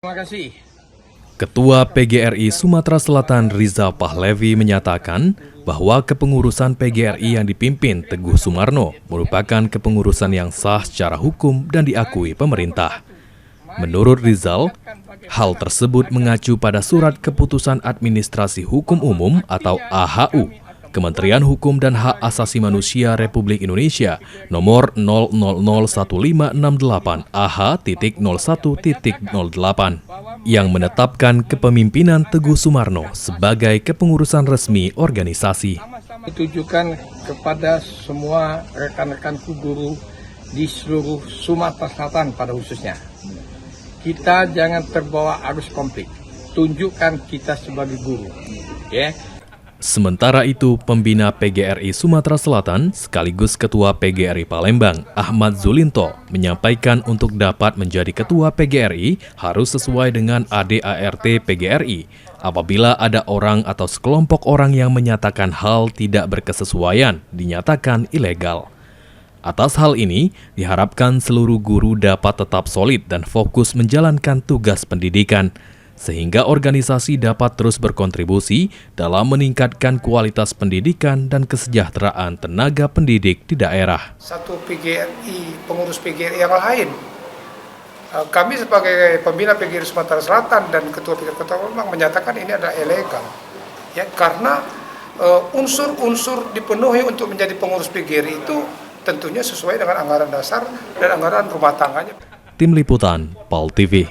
Terima kasih. Ketua PGRI Sumatera Selatan Riza Pahlevi menyatakan bahwa kepengurusan PGRI yang dipimpin Teguh Sumarno merupakan kepengurusan yang sah secara hukum dan diakui pemerintah. Menurut Rizal, hal tersebut mengacu pada Surat Keputusan Administrasi Hukum Umum atau AHU, Kementerian Hukum dan Hak Asasi Manusia Republik Indonesia nomor 0001568 AH.01.08 yang menetapkan kepemimpinan Teguh Sumarno sebagai kepengurusan resmi organisasi. Ditujukan kepada semua rekan-rekanku guru di seluruh Sumatera Selatan pada khususnya. Kita jangan terbawa arus konflik. Tunjukkan kita sebagai guru. Ya. Sementara itu, pembina PGRI Sumatera Selatan sekaligus Ketua PGRI Palembang, Ahmad Zulinto, menyampaikan untuk dapat menjadi Ketua PGRI harus sesuai dengan ADART PGRI apabila ada orang atau sekelompok orang yang menyatakan hal tidak berkesesuaian dinyatakan ilegal. Atas hal ini, diharapkan seluruh guru dapat tetap solid dan fokus menjalankan tugas pendidikan, sehingga organisasi dapat terus berkontribusi dalam meningkatkan kualitas pendidikan dan kesejahteraan tenaga pendidik di daerah. Satu PGRI, pengurus PGRI yang lain. Kami sebagai pembina PGRI Sumatera Selatan dan Ketua PGRI Kota Palembang menyatakan ini adalah ilegal. Ya, karena unsur-unsur dipenuhi untuk menjadi pengurus PGRI itu tentunya sesuai dengan anggaran dasar dan anggaran rumah tangganya. Tim Liputan, PAL TV.